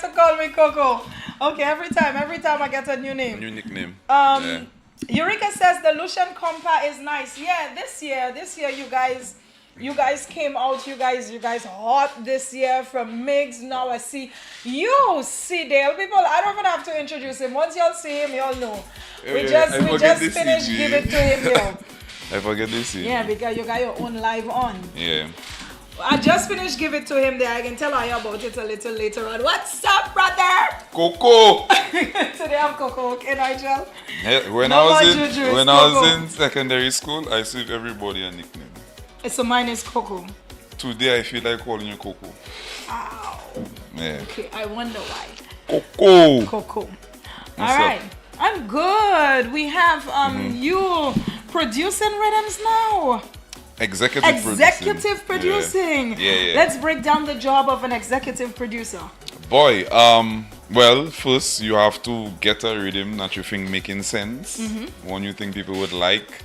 to call me Coco. Okay, every time I get a new name. New nickname. Eureka says the Lucian compa is nice. Yeah, this year you guys came out, you guys hot this year from Migs. Now I see Dale. People, I don't even have to introduce him. Once y'all see him, y'all know. We just finished give it to him, yo. I forget this. Yeah, because you got your own live on. Yeah. I just finished give it to him there. I can tell you about it a little later on. What's up, brother? Coco. Today I'm Coco, okay, Nigel? Yeah, when No I more juju, it's was Coco. in secondary school, I gave everybody a nickname. So mine is Coco. Today I feel like calling you Coco. Ow. Yeah. Okay, I wonder why. Coco. Coco. What's All right. up? I'm good. We have you producing rhythms now. Executive producing. Yeah. Let's break down the job of an executive producer. Boy, well, first you have to get a rhythm that you think making sense, one you think people would like,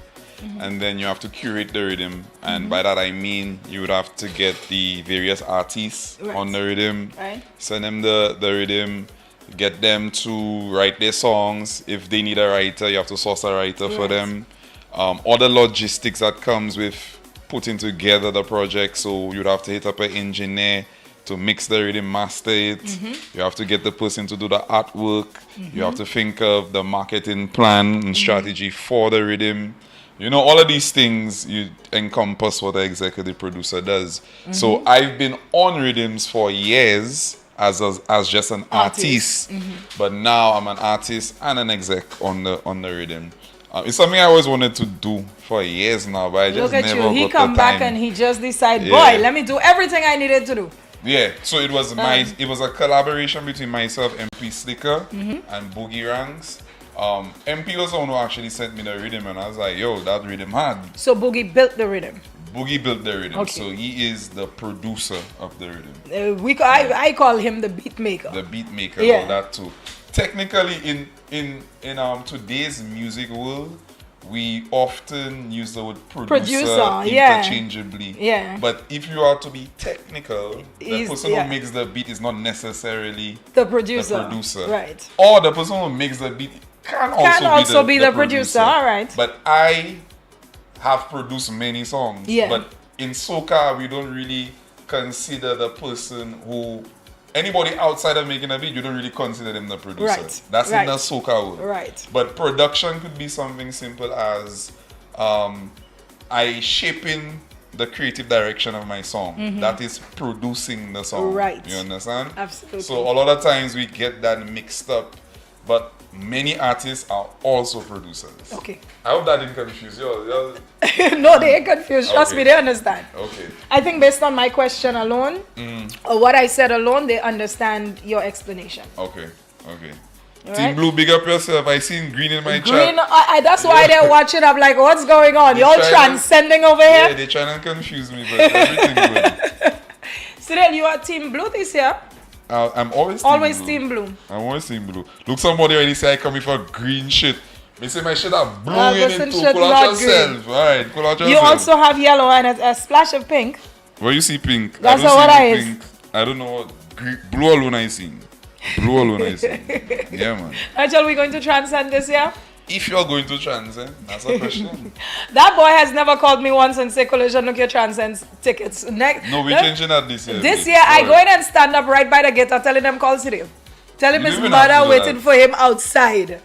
and then you have to curate the rhythm. And by that I mean you would have to get the various artists on the rhythm, send them the rhythm, get them to write their songs. If they need a writer, you have to source a writer for them. All the logistics that comes with putting together the project, so you'd have to hit up an engineer to mix the rhythm, master it. You have to get the person to do the artwork. You have to think of the marketing plan and strategy for the rhythm. You know, all of these things you encompass what the executive producer does. So I've been on rhythms for years as just an artist. But now I'm an artist and an exec on the rhythm. It's something I always wanted to do for years now, but I just Look at never you. got He the come back time. and he just decide, boy, let me do everything I needed to do. Yeah, so it was it was a collaboration between myself, MP Slicker, and Boogie Ranks. MP was the one who actually sent me the rhythm, and I was like, yo, that rhythm hard. So Boogie built the rhythm. Boogie built the rhythm, Okay. so he is the producer of the rhythm. I call him the beat maker. The beat maker, Yeah. all that too. Technically, in today's music world, we often use the word producer interchangeably. Yeah. But if you are to be technical, the person yeah. who makes the beat is not necessarily the producer. the producer. Right. Or the person who makes the beat can also be the producer. All right. But I have produced many songs. Yeah. But in soca, we don't really consider the person who... Anybody outside of making a beat, you don't really consider them the producer. Right. That's in the soca world. Right. But production could be something simple as I shaping the creative direction of my song. That is producing the song. Right. You understand? Absolutely. So a lot of times we get that mixed up, but many artists are also producers. Okay. I hope that didn't confuse you. No, they ain't confused. Trust me, they understand. Okay. I think based on my question alone, or what I said alone, they understand your explanation. Okay. All Team right? Blue, big up yourself. I seen green in my Green, chat. that's why they're watching. I'm like, what's going on? They Y'all trying to- transcending over Yeah, here? they trying to confuse me, but everything good. Cyril, you are Team Blue this year? I'm always Team Blue. I'm always Team Blue. Look, somebody already say I come here for green shit. Me say my shit are blue in listen, it too. shit Cool out not yourself. Alright, cool out yourself. You also have yellow and a splash of pink. Where you see pink? That's I don't what see I no is. pink. I don't know what blue alone I seen. Blue alone I seen. Yeah, man. Rachel, we going to transcend this year? If you're going to transcend, that's a question. That boy has never called me once and say, Colayshan, look your transcend tickets. No, we're changing that this year. This year, I go in and stand up right by the gate telling them, call Cyril. Tell him You his don't even have mother to do waiting that. for him outside.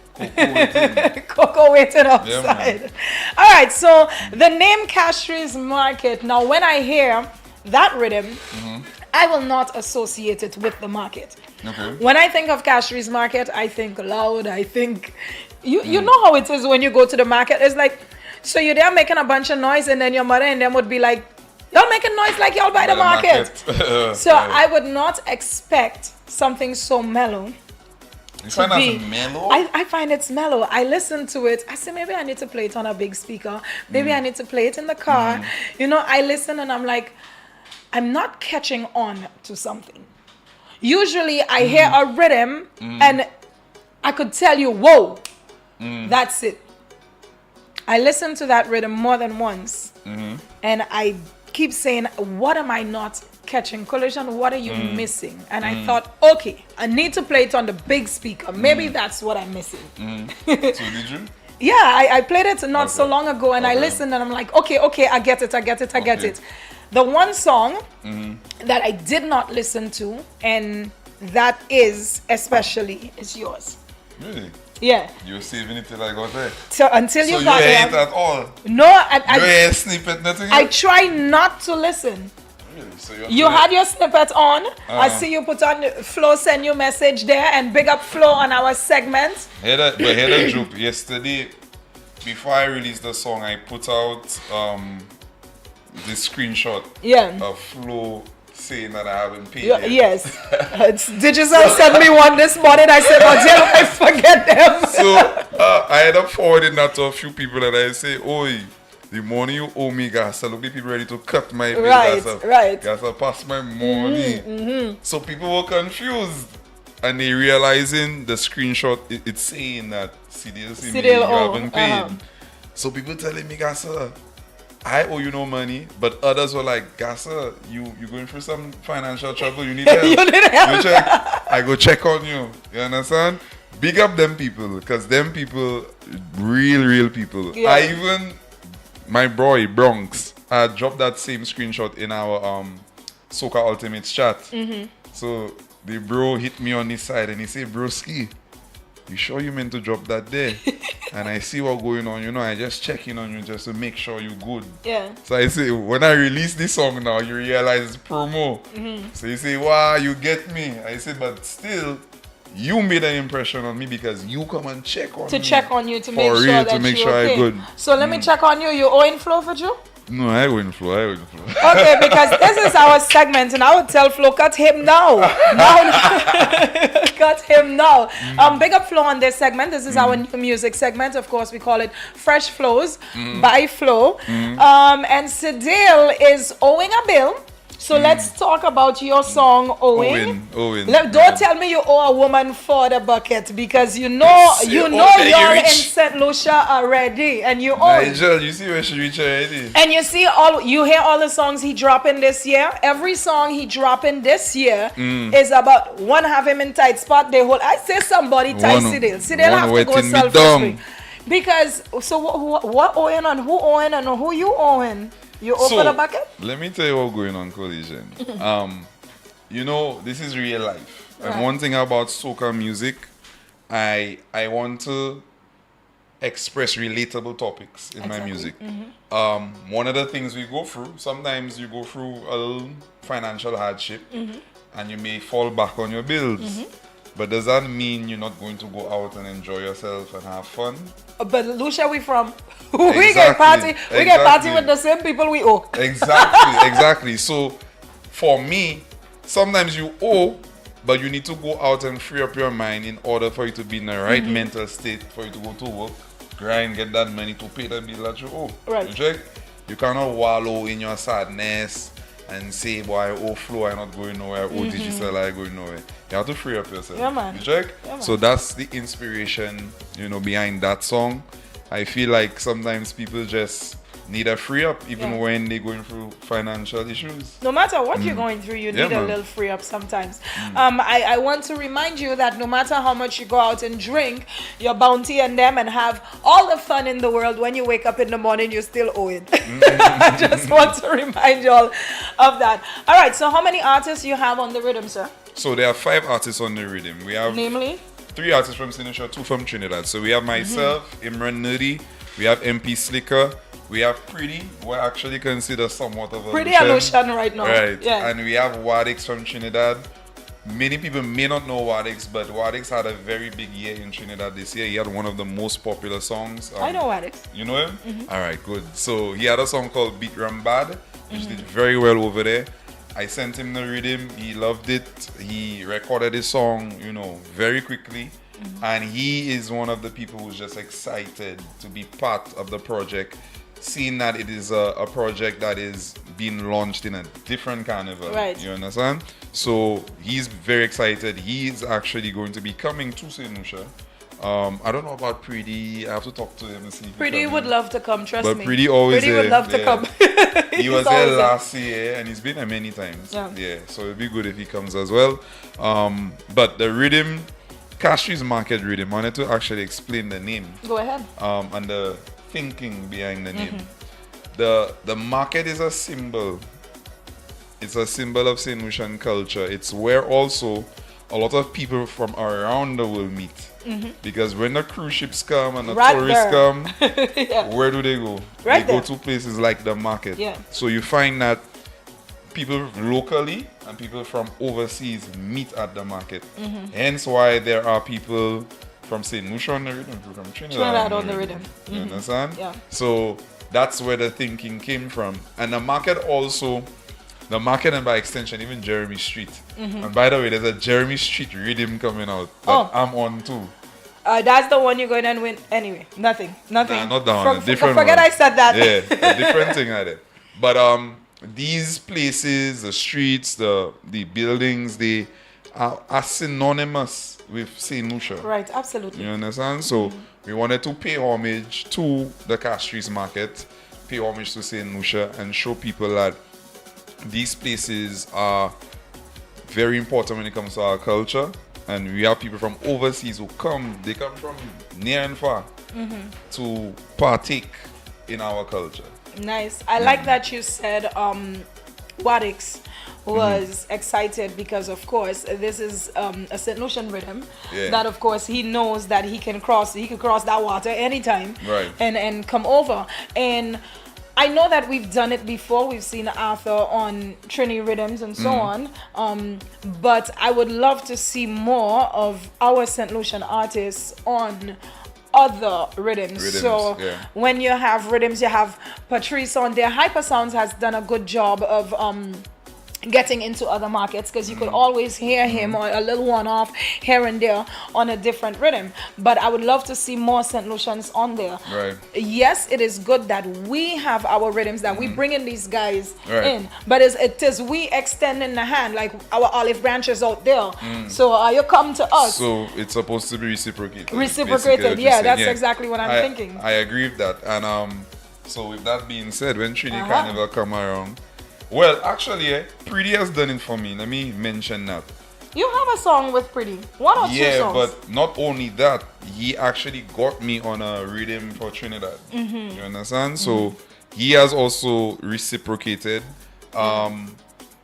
Coco waiting outside. man. All right, so the name Castries Market. Now, when I hear that rhythm, I will not associate it with the market. Okay. When I think of Castries Market, I think loud. I think you know how it is when you go to the market. It's like, so you're there making a bunch of noise, and then your mother and them would be like, y'all making noise like y'all by the market. So I would not expect something so mellow. You find that mellow? I find it's mellow. I listen to it. I say, maybe I need to play it on a big speaker. Maybe I need to play it in the car. You know, I listen and I'm like, I'm not catching on to something. Usually I hear a rhythm and I could tell you, whoa, that's it. I listen to that rhythm more than once and I keep saying, what am I not catching. Colayshan, what are you missing? And I thought, okay, I need to play it on the big speaker. Maybe that's what I'm missing. So did you? Yeah, I played it not so long ago, and I listened, and I'm like, okay, I get it. The one song that I did not listen to, and that is especially, is yours. Really? Yeah. You're saving it till I got there. So until So you you got ain't there. at all. No, You ain't snippet nothing. I try not to listen. Really? So You had your snippet on. I see you put on Flo, send you message there, and big up Flo on our segment. But hear the joke. Yesterday, before I released the song, I put out this screenshot of Flo saying that I haven't paid yet. Yes. Digital sent me one this morning. I said, oh, damn, I forget them. So I ended up forwarding that to a few people, and I say, "Oi, the money you owe me, guys, look at people ready to cut my bill. Right. Guys, I pass my money." So people were confused, and they realizing the screenshot, it's saying that CDL you haven't paid. So people telling me, guys, I owe you no money, but others were like, Gassa, you going through some financial trouble, you need help. You need help. I go check on you. You understand? Big up them people, because them people, real people. Yeah. My boy, Bronx, I dropped that same screenshot in our Soca Ultimates chat. So the bro hit me on this side and he said, broski, you sure you meant to drop that there? And I see what going on, I just checking on you just to make sure you good. Yeah. So I say, when I release this song now, you realize it's promo. So you say, wow, you get me. I say, but still, you made an impression on me because you come and check on me. To check on you to make for sure real, that to make you're sure okay. I'm good. So let me check on you. You owing Flo for you? No, I wouldn't flow. Okay, because this is our segment, and I would tell Flo, cut him now. Cut him now. Big up Flo on this segment. This is our new music segment. Of course, we call it Fresh Flows by Flo. And Sidil is owing a bill. So let's talk about your song, Owing. Don't tell me you owe a woman for the bucket, because you're in St. Lucia already, and you owe. Nigel, you see where she reach already. And you hear all the songs he dropping this year. Every song he dropping this year is about one have him in tight spot. I say somebody tight Sidil. Sidil have to go self-respect. Because what owing and who owing and who you owing? You open the bucket? Let me tell you what's going on, Colayshan. This is real life. Right. And one thing about soca music, I want to express relatable topics in my music. One of the things we go through, sometimes you go through a little financial hardship and you may fall back on your bills. But does that mean you're not going to go out and enjoy yourself and have fun? But Lucia, we from we get party with the same people we owe. Exactly. So for me, sometimes you owe, but you need to go out and free up your mind in order for you to be in the right mental state for you to go to work, grind, get that money to pay the bill that you owe. Right. You check? You cannot wallow in your sadness and say, boy, I owe Flo, I'm not going nowhere, I owe Digital, I'm going nowhere. You have to free up yourself. Yeah, man. You check? Yeah, man. So that's the inspiration, behind that song. I feel like sometimes people just need a free up even when they're going through financial issues. No matter what you're going through, you need a little free up sometimes. I want to remind you that no matter how much you go out and drink your bounty and them and have all the fun in the world, when you wake up in the morning, you still owe it. I just want to remind you all of that. All right, so how many artists you have on the rhythm, sir? So there are 5 artists on the rhythm. We have namely 3 artists from St. Lucia, 2 from Trinidad. So we have myself, Imran Nuddy, we have MP Slicker, we have Pretty, who I actually consider somewhat of a Pretty Lucian right now. Right. Yeah. And we have Wadix from Trinidad. Many people may not know Wadix, but Wadix had a very big year in Trinidad this year. He had one of the most popular songs. I know Wadix. You know him? All right, good. So he had a song called Beat Rum Bad, which did very well over there. I sent him the rhythm. He loved it. He recorded his song, very quickly. And he is one of the people who's just excited to be part of the project, seeing that it is a project that is being launched in a different carnival. Right. You understand? So he's very excited. He's actually going to be coming to St. Lucia I don't know about Pretty. I have to talk to him and see if he Pretty come would in. love to come, trust But me. Pretty always Pretty would there, love to yeah. come. He He's was always there there. last year and he's been there many times. Yeah. So it'd be good if he comes as well. But the rhythm, Castries Market Rhythm, I wanted to actually explain the name Go ahead. and the thinking behind the name. The market is a symbol. It's a symbol of St. Lucian culture. It's where also a lot of people from around the world meet. Because when the cruise ships come and the Right tourists there. come, Yeah. where do they go? Right They go there. to places like the market. Yeah. So you find that people locally and people from overseas meet at the market. Hence why there are people from St. Lucia on the rhythm, people from Trinidad on the rhythm. You understand? Yeah. So that's where the thinking came from. And the market also, the market and by extension, even Jeremy Street. And by the way, there's a Jeremy Street rhythm coming out that Oh. I'm on too. That's the one you're going to win. Anyway, nothing. Nah, not that one. A different Forget one. I said that. Yeah, a different thing I did. But these places, the streets, the buildings, they are synonymous with St. Lucia. Right, absolutely. You understand? So we wanted to pay homage to the Castries Market, pay homage to St. Lucia, and show people that these places are very important when it comes to our culture. And we have people from overseas who come, they come from near and far to partake in our culture. Nice. I like that you said Wadix was excited because, of course, this is a St. Lucian rhythm. Yeah. That, of course, he knows that he could cross that water anytime, Right. and come over. And I know that we've done it before. We've seen Arthur on Trini rhythms and so on. But I would love to see more of our St. Lucian artists on other rhythms. So yeah. when you have rhythms, you have Patrice on there. Hypersounds has done a good job of getting into other markets because you could always hear him or a little one-off here and there on a different rhythm. But I would love to see more St. Lucians on there. Right. Yes, it is good that we have our rhythms, that we bring in these guys Right. in. But it is we extending the hand, like our olive branches out there. So you come to us. So it's supposed to be reciprocated. Reciprocated, basically what yeah, you're that's saying. exactly what I'm thinking. I agree with that. And so with that being said, when Trini Uh-huh. Carnival come around, well, actually, Pretty has done it for me. Let me mention that. You have a song with Pretty. One or two Yeah, songs? but not only that, he actually got me on a rhythm for Trinidad. You understand? So he has also reciprocated.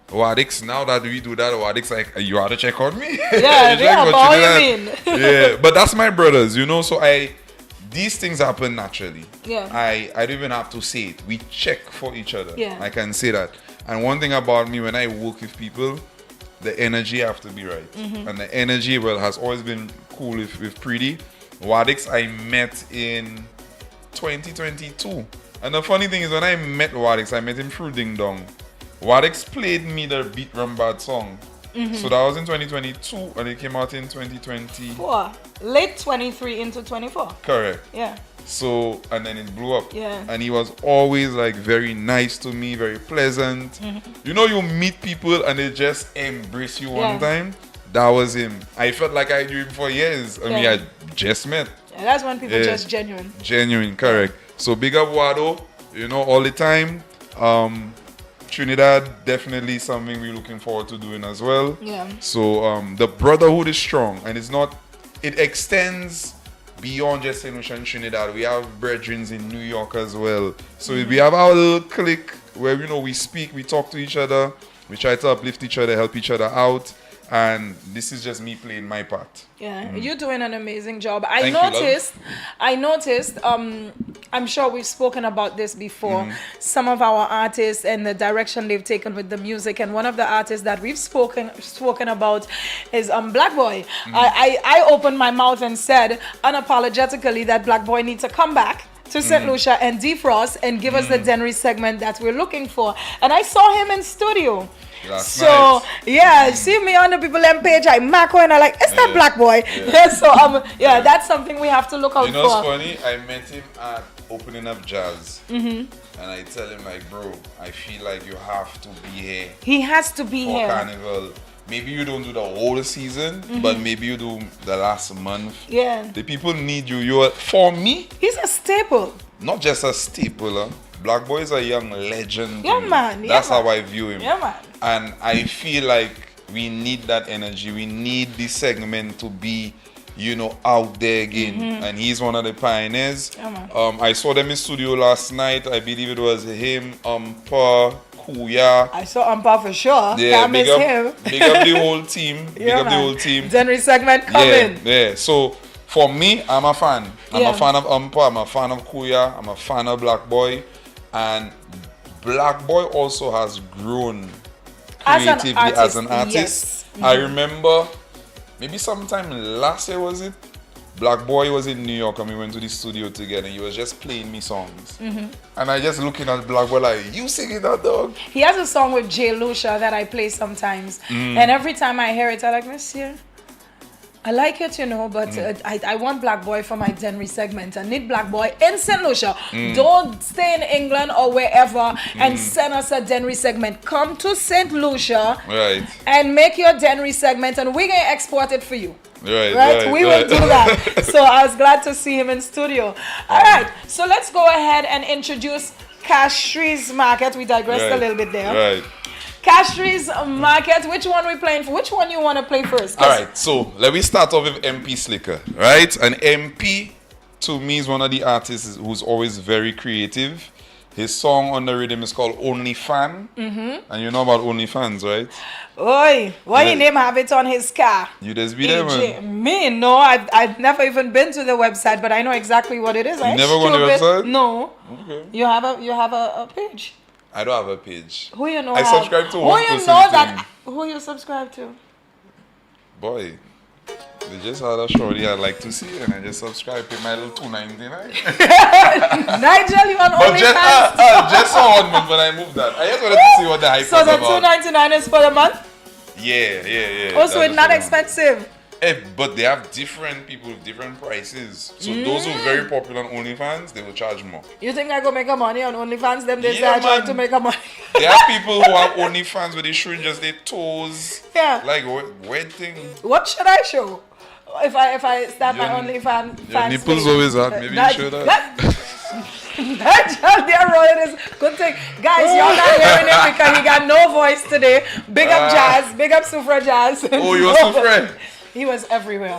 Wadix, now that we do that, Wadix like, you ought to check on me. Yeah, You check yeah, for but what Trinidad. you mean? Yeah, but that's my brothers, you know. So these things happen naturally. Yeah. I don't even have to say it. We check for each other. Yeah. I can say that. And one thing about me, when I work with people, the energy have to be right. And the energy, well, has always been cool with Pretty. Wadix, I met in 2022. And the funny thing is, when I met Wadix, I met him through Ding Dong. Wadix played me the Beat Rum Bad song. So that was in 2022, and it came out in 2020. 4. Late 23 into 24. Correct. Yeah. So, and then it blew up. Yeah. And he was always like very nice to me, very pleasant. You know, you meet people and they just embrace you Yeah. one time. That was him. I felt like I knew him for years. I mean, Yeah. I just met. Yeah, that's when people Yeah. just genuine. Genuine, correct. So big up Wado, you know, all the time. Trinidad, definitely something we're looking forward to doing as well. Yeah. So the brotherhood is strong, and it extends beyond just St. Lucia and Trinidad. We have brethren in New York as well. So we have our little clique where, you know, we speak, we talk to each other, we try to uplift each other, help each other out. And this is just me playing my part. Yeah, you're doing an amazing job. Thank you, love. I noticed, I'm sure we've spoken about this before, some of our artists and the direction they've taken with the music. And one of the artists that we've spoken about is Black Boy. I opened my mouth and said unapologetically that Black Boy needs to come back to St. Lucia and defrost and give us the Denry segment that we're looking for. And I saw him in studio. That's So nice. yeah, see me on the People M page, I macro and I like, is that Yeah. Black Boy? Yeah. So that's something we have to look out You know what's for. funny? I met him at Opening Up Jazz. And I tell him like, bro, I feel like you have to be here He has to be for here. Carnival. maybe you don't do the whole season, but maybe you do the last month. Yeah. The people need you. You're, for me, He's a staple. not just a staple. Black Boy is a young legend. Yeah, man. That's yeah, how man. I view him. Yeah, man. And I feel like we need that energy. We need this segment to be, out there again. And he's one of the pioneers. Yeah, man. I saw them in studio last night. I believe it was him, Pa, Kuya. I saw Umpa for sure. Yeah, Can't miss him. big up the whole team. Big Yeah, up the man. whole team. January segment coming. Yeah. So for me, I'm a fan. I'm Yeah. a fan of Umpa. I'm a fan of Kuya. I'm a fan of Black Boy. And Black Boy also has grown creatively as an artist. Yes. I remember maybe sometime last year, was it? Black Boy was in New York and we went to the studio together and he was just playing me songs. And I just looking at Black Boy like, you singing that, dog? He has a song with Jay Lucia that I play sometimes. And every time I hear it, I'm like, Monsieur, I like it, but I want Black Boy for my January segment. I need Black Boy in St. Lucia. Don't stay in England or wherever and send us a January segment. Come to St. Lucia and make your January segment and we're going to export it for you. Right? We will do that. So I was glad to see him in studio. All right. So let's go ahead and introduce Castries Market. We digressed a little bit there. Right. Castries Market. Which one we playing for? Which one you want to play first? All right. So let me start off with MP Slicker. Right. And MP to me is one of the artists who's always very creative. His song on the rhythm is called Only Fan. And you know about Only Fans, right? Oi, why you name have it on his car? You just be there, man. Me? No, I've never even been to the website, but I know exactly what it is. You never go on the website? No. Okay. You have a page. I don't have a page. Who you know? I subscribe to one person. Who you subscribe to? Boy, they just had a shorty I'd like to see, and I just subscribe to my little $2.99. Nigel, you want But only just saw 1 month when I moved that. I just wanted to see what the hype So was the about. $2.99 is for the month? Yeah. Also, That's it's not the one. expensive. But they have different people with different prices. So those who are very popular on OnlyFans, they will charge more. You think I go make a money on OnlyFans? Them they Yeah, say I trying man. to make a money. There are people who have OnlyFans where they showing just their toes. Yeah. Like weird thing. What should I show? If I start my Your- OnlyFans. Your nipples always hard. Maybe you show that. That they're rolling is good thing. Guys, y'all not hearing him because he got no voice today. Big up Jazz. Big up Sufra Jazz. Oh, you also friend? He was everywhere.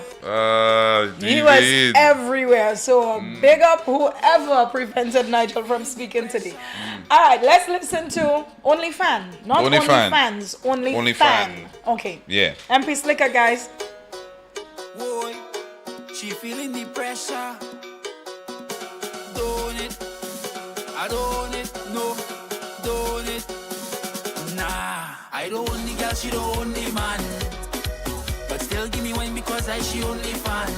He He was everywhere. So big up whoever prevented Nigel from speaking today. All right, let's listen to Only Fan. Not Only Only Fan. Fans. Only, Only Fan. Fan. Okay. Yeah. MP Slicker, guys. Boy, she feeling the pressure. Don't it, I don't it, no, don't it. Nah, I don't want the girl, she don't want the man. But still give me wine because she only fan.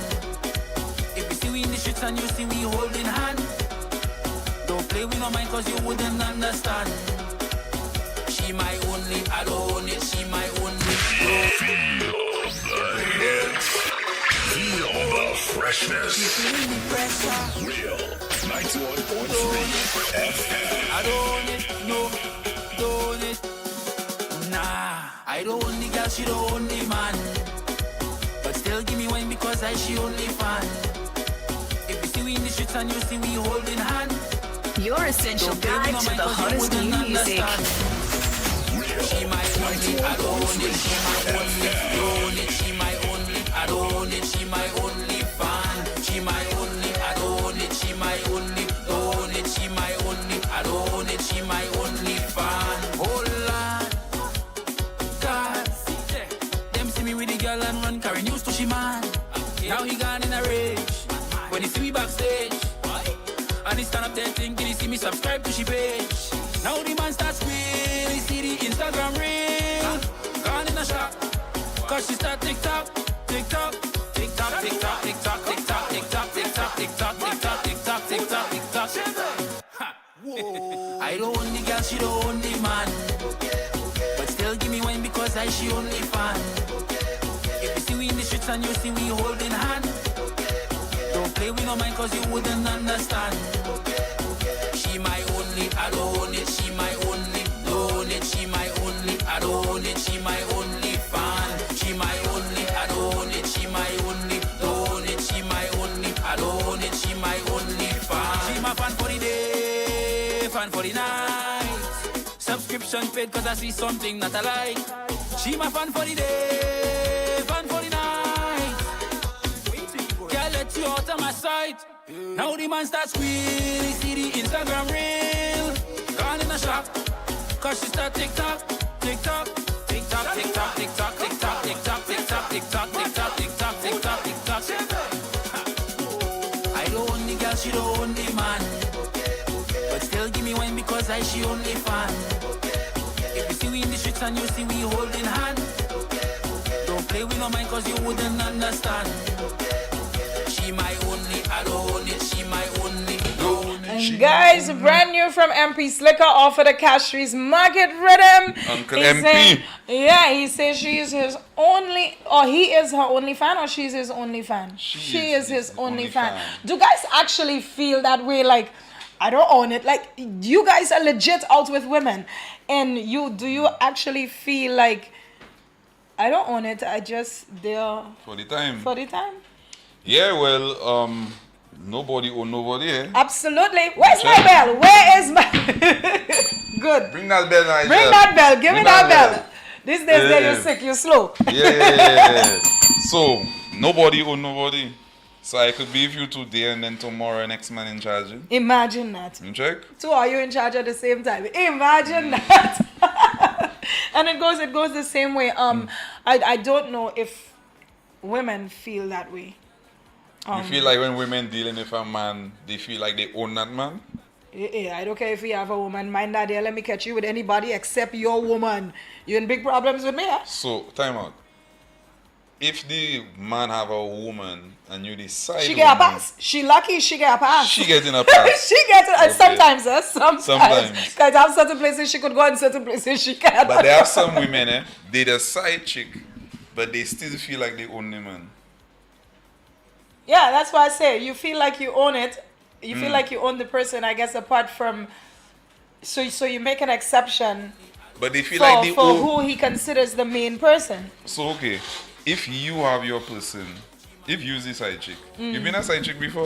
If you see we in the streets and you see we holding hand, don't play with no mind cause you wouldn't understand. She my only, I don't want it, she my only. Feel the freshness. She feeling the pressure. Real 91.3 FM. I don't it, no, don't it. Nah, I don't want the girl, she don't want the man. But still give me wine because she only fan. If you see we in the streets and you see we holding hand, Your essential don't play with guide no to mind the 'cause you hottest wouldn't new music. understand. She my only, I don't want it, she my only, don't it, she my only, I don't want it, she my only fan. She my only, I don't want it, she my only, don't it, she my only, I don't want it, she my only fan. Hold on, God, them see me with the girl and run carrying news to she man. Now he gone in a rage. When he see me backstage, and he stand up there thinking he see me subscribe to she page. Now the man starts real, he see the Instagram reel. Gone in a shock, cause she start TikTok, TikTok, TikTok, TikTok, TikTok, TikTok, TikTok, TikTok, TikTok, TikTok, TikTok, TikTok, TikTok. Whoa. I don't want the girl, she don't want the man. But still give me wine because she only fan. If you see we in the streets and you see we holding hand, don't play with no mind cause you wouldn't understand. She my only, I don't want it, she my only, don't it, she my only, I don't want it, she my only fan. the night. Subscription paid cause I see something that I like. She my fan for the day, fan for the night. Can't let you out of my sight. Now the man starts squealing, see the Instagram reel. Gone in the shop, cause she start TikTok, TikTok, TikTok, TikTok, TikTok, TikTok, TikTok, TikTok, TikTok, TikTok, TikTok, TikTok, TikTok. I don't own the girl, she don't own the man. But still give me wine because I she only fan. If you see we in the streets and you see we holding hand, don't play with no mind cause you wouldn't understand. She my only, I don't own it, she my only, don't. And guys, brand new from MP Slicker off of the Castries Market Rhythm. Uncle He's MP. saying- yeah, he says she is his only, or he is her only fan, or she's his only fan. She is his only fan. Do guys actually feel that way? Like, I don't own it. Like, you guys are legit out with women, and do you actually feel like I don't own it? I just there For the time. for the time. Yeah, well, nobody own nobody, eh? Absolutely. Where's my bell? Where is my? Good. Bring that bell, Nigel. Bring that bell. Give me Bring that that bell. These days, Yeah. you're sick. You're slow. Yeah. So, nobody own nobody. So, I could be with you today and then tomorrow, next man in charge. Imagine that. You check? Two are you in charge at the same time? Imagine that. And it goes the same way. I don't know if women feel that way. You feel like when women dealing with a man, they feel like they own that man? Yeah, I don't care if you have a woman. Mind that there. Let me catch you with anybody except your woman. You in big problems with me, eh? So, time out. If the man have a woman and you decide She get a woman, pass. She lucky she get a pass. she getting a pass. She gets it. Okay. Sometimes, sometimes. Sometimes. Because have certain places she could go and certain places she can't. But there are some women, they the side chick, but they still feel like they own the man. Yeah, that's why I say you feel like you own it. You feel like you own the person, I guess, apart from. So you make an exception But they feel for, like they for own. who he considers the main person. So, okay, if you have your person, if you use the side chick, you've been a side chick before?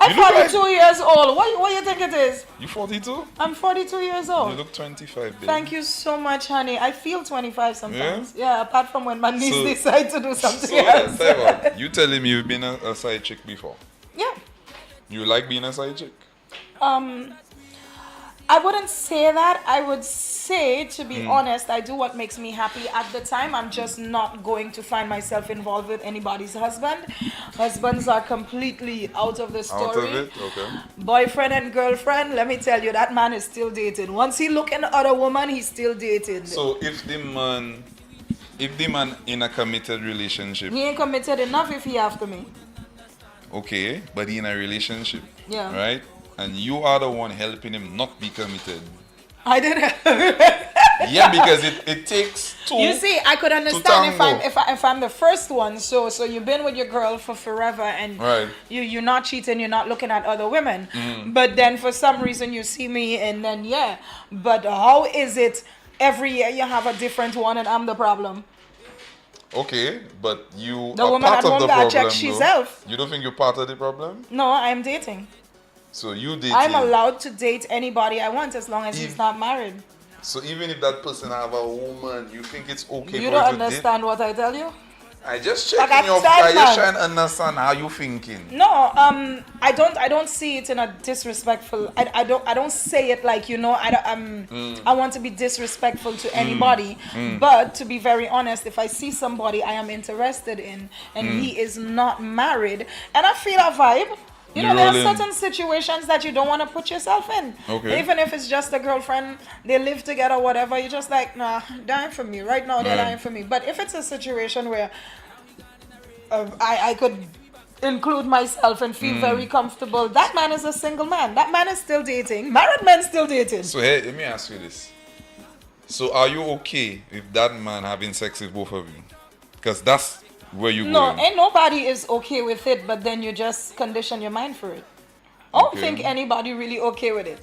I'm You look like- 42 years old. What you think it is? You 42? I'm 42 years You old. look 25, baby. Thank you so much, honey. I feel 25 sometimes. Yeah, apart from when my niece So- decide to do something So, else. time out. You telling me you've been a side chick before? Yeah. You like being a side chick? I wouldn't say that. I would say, to be honest, I do what makes me happy at the time. I'm just not going to find myself involved with anybody's husband. Husbands are completely out of the story. Out of it? Okay. Boyfriend and girlfriend, let me tell you, that man is still dating. Once he look at other woman, he's still dating. So, if the man in a committed relationship, He ain't committed enough if he after me. okay, but he in a relationship, Yeah. right? And you are the one helping him not be committed. I didn't. Yeah, because it takes two. You see, I could understand tango. if I'm the first one. So you've been with your girl for forever, and Right. you're not cheating, you're not looking at other women. But then for some reason you see me, and then yeah. But how is it every year you have a different one, and I'm the problem? Okay, but you The are woman part at of home the gotta problem. check sheself. You don't think you're part of the problem? No, I'm dating. So you dating. I'm allowed to date anybody I want as long as he's not married. So even if that person have a woman, you think it's okay You for don't you to understand what I tell you? date? I just Like checking your. I I said, just man. trying to understand how you thinking. No, I don't see it in a disrespectful. I don't say it like, you know, I want to be disrespectful to anybody. But to be very honest, if I see somebody I am interested in and he is not married and I feel a vibe, you know, You there are roll in. certain situations that you don't want to put yourself in. Okay. Even if it's just a girlfriend, they live together, whatever, you're just like, nah, dying for me. Right now, they're Right. dying for me. But if it's a situation where I could include myself and feel very comfortable, that man is a single man. That man is still dating. Married men still dating. So hey, let me ask you this. So are you okay with that man having sex with both of you? Because that's where you No, going. ain't nobody is okay with it, but then you just condition your mind for it. I don't Okay. think anybody really okay with it.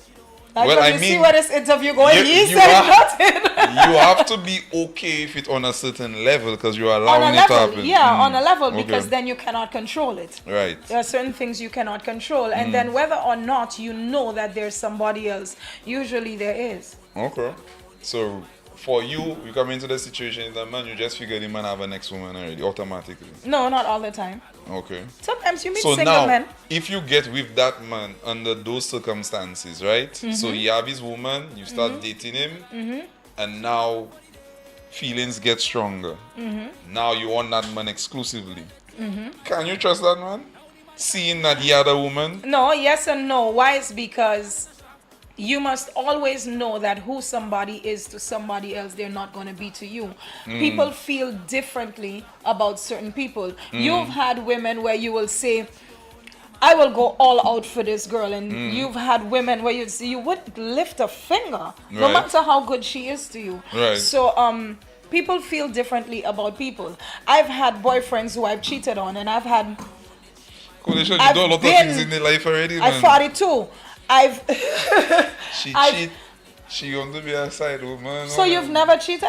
Like Well, when I you see mean, where this interview going, you- he you said are- nothing. You have to be okay if it's on a certain level because you're On a allowing it to level, happen. yeah, on a level, Okay. because then you cannot control it. Right. There are certain things you cannot control, and then whether or not you know that there's somebody else, usually there is. Okay. So for you come into the situation that man, you just figure the man have a next woman already automatically. No, not all the time. Okay. Sometimes you meet So single now, men. if you get with that man under those circumstances, right? So he have his woman, you start dating him, and now feelings get stronger. Now you want that man exclusively. Can you trust that man? Seeing that he had a woman? No, yes and no. Why? Is because you must always know that who somebody is to somebody else, they're not going to be to you. People feel differently about certain people. You've had women where you will say, I will go all out for this girl, and you've had women where you wouldn't lift a finger, no Right. matter how good she is to you. Right. So people feel differently about people. I've had boyfriends who I've cheated on, and I've had Colayshan, you I've do a lot of been- things in their life already, I man. 42. I've She I've- cheat. She want to be a side woman. so you've never cheated?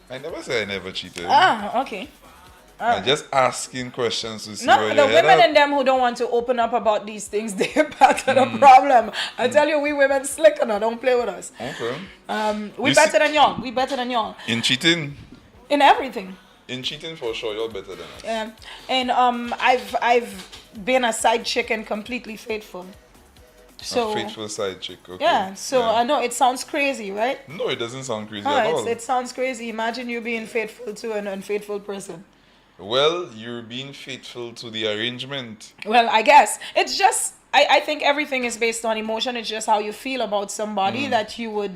I never say I never cheated. Ah, okay. I'm just asking questions to see No, where the your head women at. and them who don't want to open up about these things, they're part of the problem. I tell you, we women slick enough. Don't play with us. Okay. We You better see- than y'all. We better than y'all In cheating? in everything. In cheating for sure, you're better than us. And I've been a side chick and completely faithful. So A faithful side chick. Okay. yeah. So I know it sounds crazy, right? No, it doesn't sound crazy Oh, at all. it sounds crazy. Imagine you being faithful to an unfaithful person. Well, you're being faithful to the arrangement. Well, I guess it's just I think everything is based on emotion. It's just how you feel about somebody that you would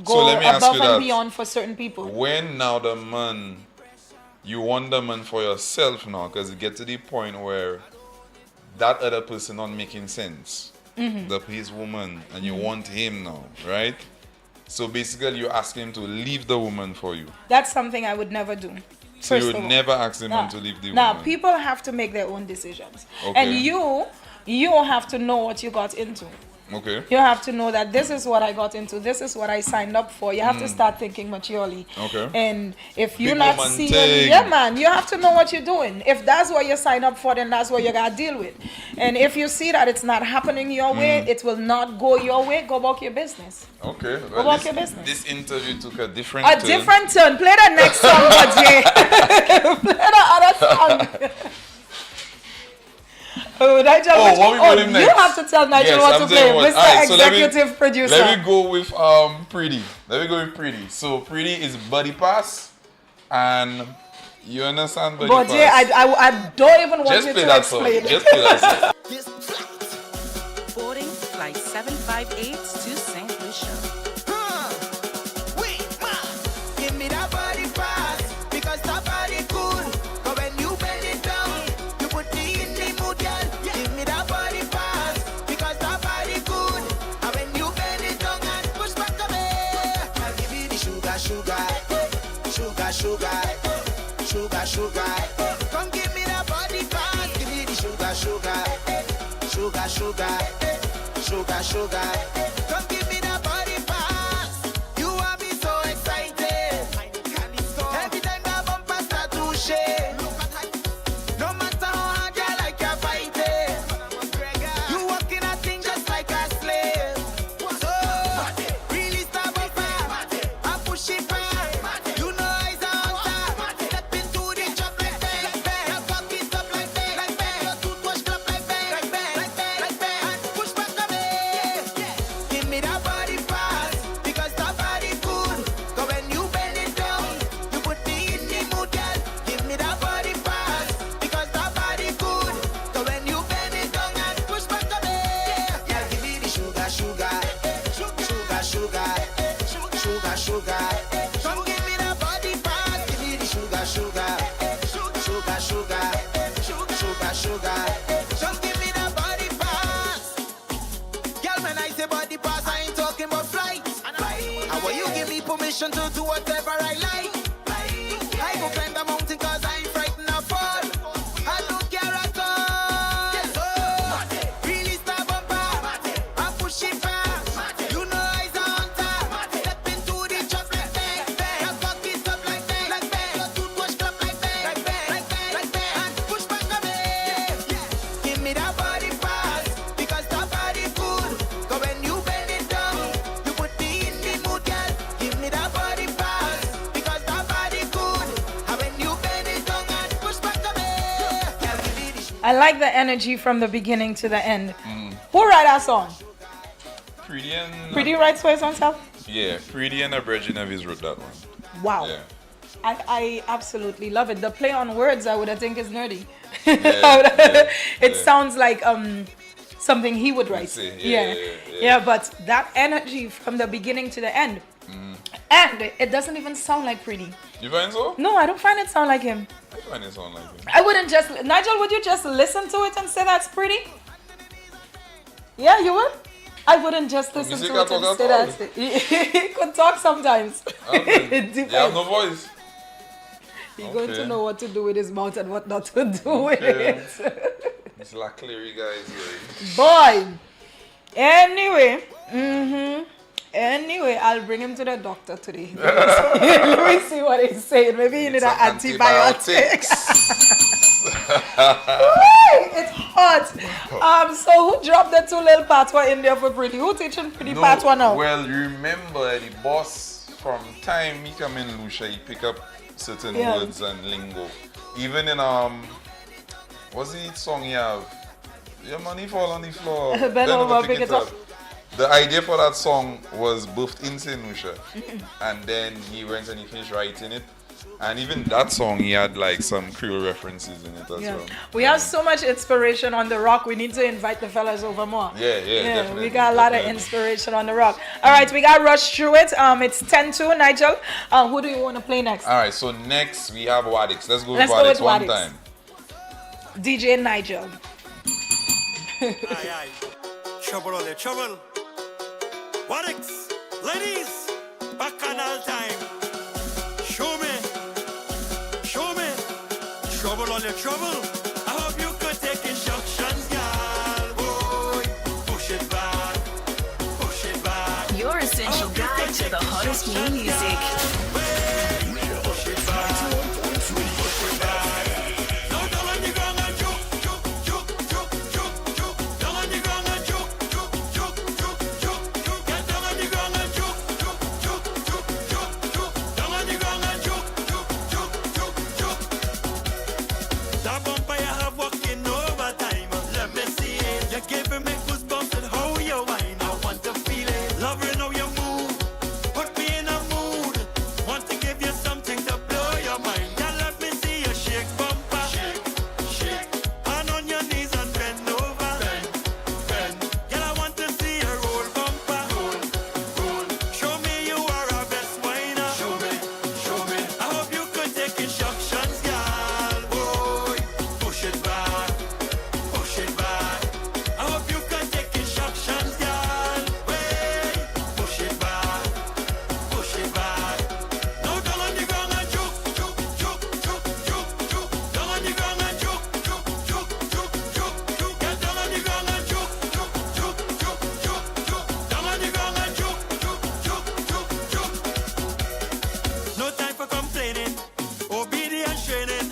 go let me ask above you and that. beyond for certain people. When now the man, you want the man for yourself now, because it gets to the point where that other person not making sense. His woman, and you want him now, right? So basically, you ask him to leave the woman for you. That's something I would never do. So you First would of all. never ask the man Nah. to leave the Now, woman. people have to make their own decisions, Okay. and you have to know what you got into. Okay. You have to know that this is what I got into. This is what I signed up for. You have to start thinking maturely. Okay. And if you're Big not woman seeing, thing. yeah, man, you have to know what you're doing. If that's what you signed up for, then that's what you gotta deal with. And if you see that it's not happening your way, it will not go your way. Go about your business. Okay. Go about your business. This interview took a different A turn. different turn. Play the next song, Budgie. Play the other song. Oh, Nigel, What we put him you next? have to tell Nigel Yes, what I'm to play. saying what- Mr. alright, so Executive Producer. Let me go with Pretty. Let me go with Pretty. So Pretty is Buddy Pass, and you understand Buddy But Pass. yeah, I don't even want Just you play to that song. explain. Just play that song. Boarding flight 758 to St. Lucia. Give me that body pass, because that body cool. But when you bend it down, you put me in the mood, girl. Give me that body pass, because that body good. And when you bend it down and push back a bit, I'll give you the sugar, sugar, sugar, sugar, sugar, sugar. Come give me that body pass, give me the sugar, sugar, sugar, sugar, sugar, sugar. Come give me that body pass. You have me so excited. Every time that bumper start to shake, no matter how hard you like you're fighting, you walking a thing just like a slave. So release the bumper, I push it back. You know I's a hunter. Step into the trap like bang, your cock it up like bang, your toothwash clap like bang, and push back a bit. Give me that body pass, because that body good. 'Cause when you bend it down, you put me in the mood, girl. Give me that body pass, because that body good. 'Cause when you bend it down and push back a bit, yeah, give me the sugar, sugar, sugar, sugar, sugar, sugar. Come give me that body pass, give me the sugar, sugar, sugar, sugar, sugar, sugar. Come give me that body pass. Girl, when I say body pass, I ain't talking about flights. How will you give me permission to do whatever I like? I go climb the mountain 'cause I ain't frightened of fall. I don't care at all. So, release the bumper, I push it fast. You know I like the energy from the beginning to the end. Who write that song? Pretty and Pretty writes for his own self? yeah, Pretty and Abridged Nevis wrote that one. Wow. Yeah. I absolutely love it. The play on words I would think is nerdy. Yeah, It sounds like something he would write. See, Yeah, but that energy from the beginning to the end. And it doesn't even sound like Pretty. You find so? No, I don't find it sound like him. I find it sound like him. I wouldn't just Nigel, would you just listen to it and say that's pretty? Yeah, you would? I wouldn't just listen Music to it can and talk say at all. that. He could talk sometimes. It You depends. have no voice. He's going to Okay. know what to do with his mouth and what not to do with Okay. it. It's like Cleary guys here. Boy. Anyway. Anyway, I'll bring him to the doctor today. Let me see what he's saying. Maybe he need an antibiotic. It's hot. So who dropped the two little patois in there for Pretty? Who teaching Pretty patois now? Well, you remember the boss from time he come in Lucia, he pick up certain Yeah. words and lingo. Even in what's the song you have? Your money fall on the floor. Bend over, pick it up. The idea for that song was birthed in St. Lucia. And then he went and he finished writing it. And even that song, he had like some Creole references in it as Yeah. well. We have so much inspiration on the rock. We need to invite the fellas over more. Yeah, definitely. We got a lot of inspiration on the rock. All right, we got rush through it. It's 10-2, Nigel. Who do you want to play next? All right, so next we have Wadix. Let's go with Let's go Wadix with one Wadix. time. DJ Nigel. Aye, aye. Trouble, all the trouble. Wadix, ladies, bacchanal time. Show me, trouble, all the trouble. I hope you could take instructions, girl. Boy, push it back, Your essential guide to the hottest new music. push it back. Now down on the ground and juke, down on the ground and juke. Get down on the ground and juke, down on the ground and juke. That bumper you have walking overtime. Let me see it. You're giving me goosebumps and how you whine. I want to feel it. Loving how you move. Put me in a mood. Want to give you something to blow your mind. Yeah, let me see you shake bumper. Shake. Hand on your knees and bend over. Bend. Yeah, I want to see you roll bumper. Roll. Show me you are our best whiner. Show me. I hope you could take instructions, girl. Boy, push it back. I hope you could take instructions, girl. Wait, push it back. Now down on the ground and juke. Down on the ground and juke. Get down on the ground and juke. Down on the ground and juke. No time for complaining. Obedience training.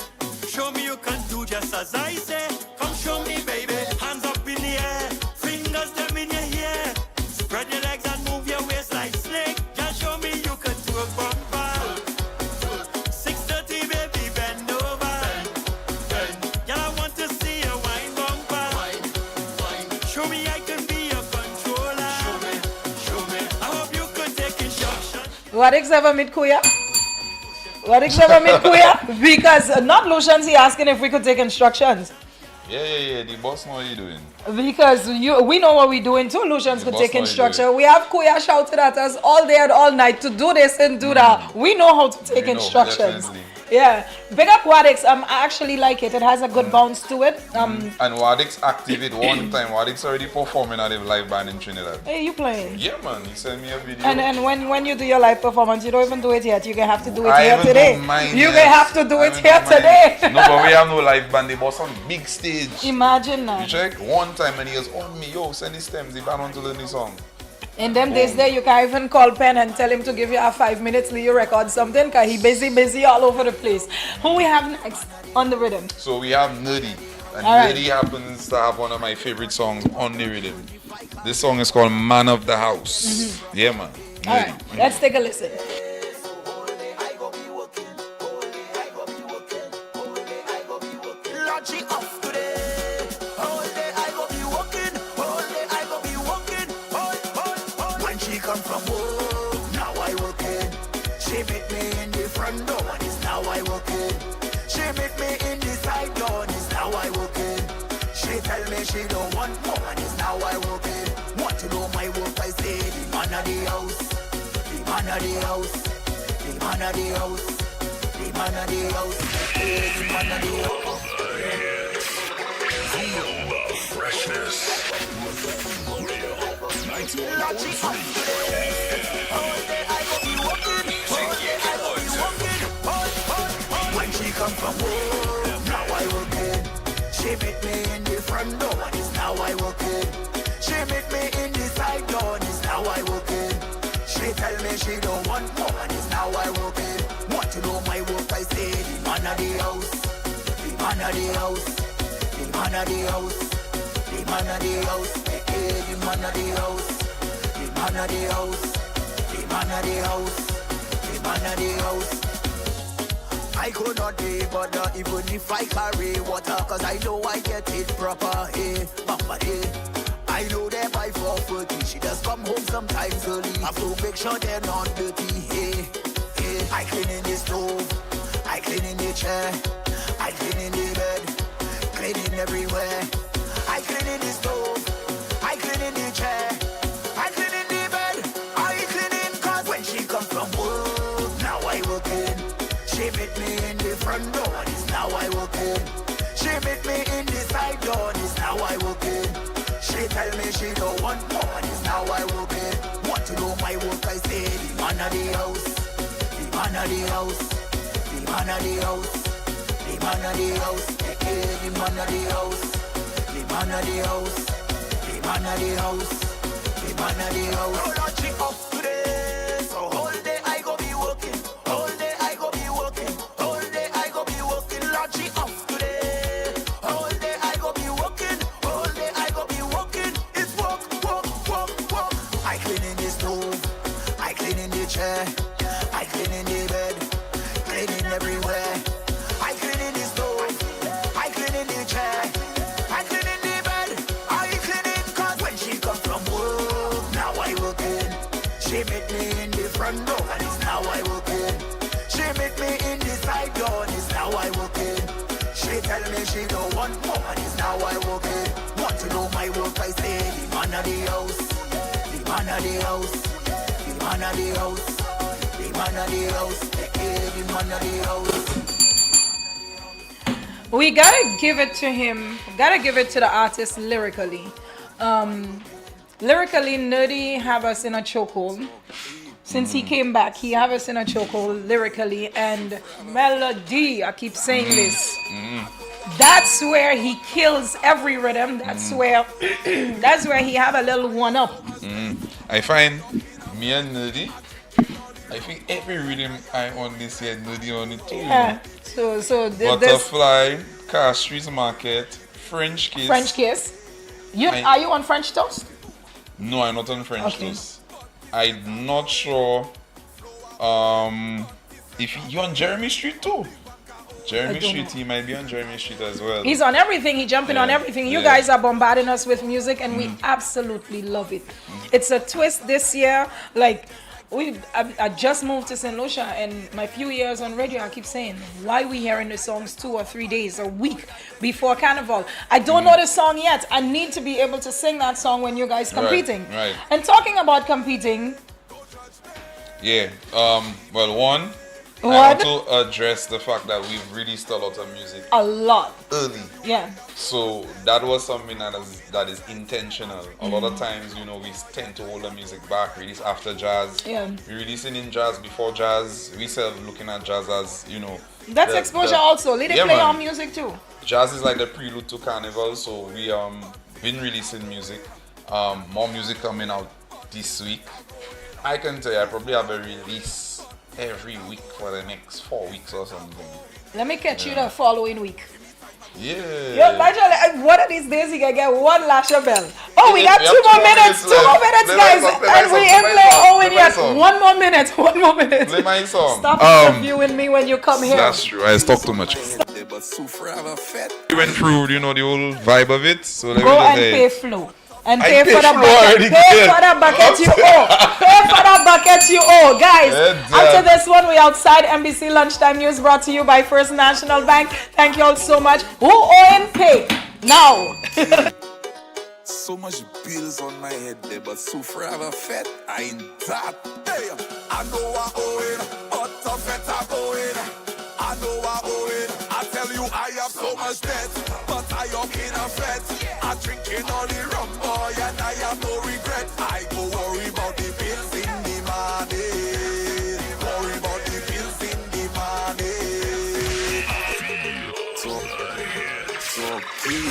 Show me you can do just as I say. Come show me, baby. Hands up in the air. Fingers them in your hair. Spread your legs and move your waist like snake. Just show me you can do a bumper. 6:30, baby, bend over. Girl, I want to see a wine bumper. Show me I can be a controller. Show me. I hope you could take instructions. Wadix ever meet Kuya? Because not Lucian's he asking if we could take instructions. Yeah. The boss know what you doing. Because we know what we're doing too. Lucians The could boss take know what you're instruction. We have Kuya shouting at us all day and all night to do this and do that. We know how to take We know, instructions. definitely. Yeah. Big up Wadix. I actually like it. It has a good bounce to it. And Wadix activate one time. Wadix already performing at a live band in Trinidad. Hey, you playing? Yeah, man. He sent me a video. And when you do your live performance, you don't even do it yet. You're gonna have to do it I here even today. don't mind You're yet. gonna have to do I it even here don't mind. today. No, but we have no live band. They boss on big stage. Imagine You that. check one time and he goes on me, yo, send the stems. The band want to learn the song. In them days there, you can even call Pen and tell him to give you a 5 minutes till you record something because he busy all over the place. Who we have next on the rhythm? So we have Nerdy. And All right. Nerdy happens to have one of my favorite songs on the rhythm. This song is called Man of the House. Yeah, man. Mm-hmm. All Nerdy. right, let's take a listen. Logic off today. She meet me in the side door, and it's now I walk in. She tell me she don't want more, and it's now I walk in. Want to know my work? I say the man of the house, the man of the house, the man of the house, the man of the house, the man of the house. Feel the freshness. Real 91.3. All day I go be walking, all day I go be walking. When she come from home, now I walk in. She meet me in the front door, and it's now I walk in. She meet me in the side door, and it's now I walk in. She tell me she don't want more, and it's now I walk in. Want to know my work? I say the man of the house, the man of the house, the man of the house, the man of the house, the man of the house, the man of the house, the man of the house, the man of the house. I could not be bother even if I carry water, cause I know I get it proper, hey, mama, hey. I know them by 4:30, she does come home sometimes early. Have to make sure they're not dirty, hey, hey. I clean in the stove, I clean in the chair, I clean in the bed, cleaning everywhere. I clean in the stove, I clean in the chair, I clean in the bed, I clean in, cause when she come from work, now I work in. She meet me in the front door, and it's now I walk in. She meet me in the side door, and it's now I walk in. She tell me she don't want more, and it's now I walk in. Want to know my work? I say the man of the house, the man of the house, the man of the house, the man of the house, the man of the house, the man of the house, the man of the house, the man of the house. Roll on she up today, so all day I go be working, all day I go be working, all day I go be working. Lord she up today, all day I go be working, all day I go be working. It's work, work, work, work. I clean in the stove, I clean in the chair, I clean in the bed, cleaning everywhere. I clean in the stove, I clean in the chair, I clean in the bed, I clean in, cause when she come from work, now I work in. She meet me in the front door, and it's now I walk in. She meet me in the side door, and it's now I walk in. She tell me she don't want more, and it's now I walk in. Want to know my work? I say the man of the house, the man of the house, the man of the house, the man of the house, the man of the house. We gotta give it to him. Gotta give it to the artist lyrically. Lyrically, Nerdy have us in a chokehold. Since he came back, he have us in a chokehold lyrically, and melody. I keep saying this. That's where he kills every rhythm. That's where he have a little one up. I find me and Nerdy, I think every rhythm I on this year, Nerdy on it too. Yeah. So this Butterfly, Castries Market, French Kiss. French kiss. Are you on French toast? No, I'm not on French Okay. Toast. I'm not sure if you're on Jeremy Street too. Jeremy don't Street, know. he might be on Jeremy Street as well. He's on everything. He jumping on Yeah, everything. You yeah. guys are bombarding us with music, and we absolutely love it. It's a twist this year. Like I just moved to St. Lucia, and my few years on radio, I keep saying, why we hearing the songs 2 or 3 days a week before Carnival? I don't know the song yet. I need to be able to sing that song when you guys competing. Right. And talking about competing, Yeah. Well, one, I What? want to address the fact that we've released a lot of music a lot. early. Yeah. So that was something that is intentional. A lot of times, we tend to hold the music back, release after jazz. Yeah. We're releasing in jazz before jazz. We still looking at jazz as, That's exposure also. Let it play man. our music too. Jazz is like the prelude to Carnival, so we been releasing music. More music coming out this week. I can tell you, I probably have a release every week for the next 4 weeks or something. Let me catch you the following week. Yeah. Yo, imagine one of these days you can get one Lasher bell. Oh, we got We have 2 more 2 more minutes, 2 minutes more left. minutes, Play my guys. song, play my And we song, ain't play play my song, Owen play my yet. song. 1 more minute, 1 more minute. Play my song. Stop interviewing me when you come here. That's true. I talk too much. We went through, the whole vibe of it. So let me Go just and say, pay Flo. And I pay paid for the Flo bucket. already, Pay kid. for the bucket you owe. Pay for the bucket you owe. Guys, Yeah, after this one, we outside NBC Lunchtime News brought to you by First National Bank. Thank you all so much. Who owe and pay? Now. So much bills on my head there, but so forever fed, I ain't that. Hey, I know I owe it, but the fed I owe it. I know I owe it. I tell you I have so much debt, but I am in a fed. I drinking all the rum, boy, and I have no regret. I go worry about the bills in the money. Worry about the bills in the money.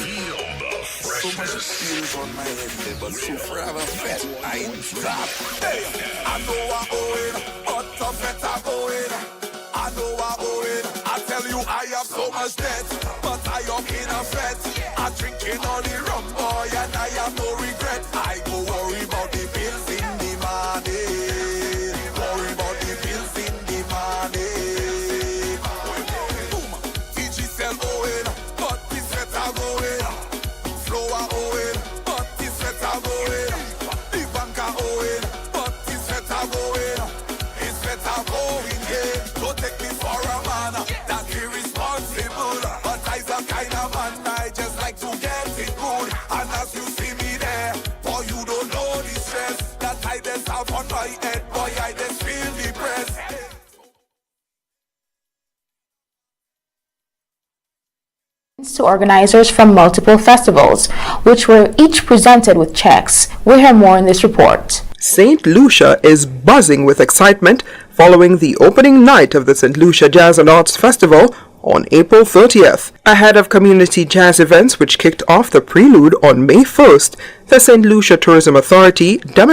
So much bills on my head there, but so forever fed, I ain't that. Hey, I know I owe it, but the fed I owe it. I know I owe it. I tell you I have so much debt, but I am in a fed. I drinking all the rum, boy, and I have no regret. I go worry about the bills in the money. Worry about the bills in the money. Boom, TG owe it, but this fed I owe it. Flower owe it, but this fed I owe it. The banker owe it, but this fed I owe it. It's better going here. Don't take me for a man that irresponsible, but I's the kind of man I just like to get it good. And as you see me there, boy, you don't know the stress that I just have on my head. Boy, I just feel depressed. To organizers from multiple festivals, which were each presented with checks. We'll hear more in this report. St. Lucia is buzzing with excitement following the opening night of the St. Lucia Jazz and Arts Festival on April 30th. Ahead of community jazz events which kicked off the prelude on May 1st, the St. Lucia Tourism Authority demonstrated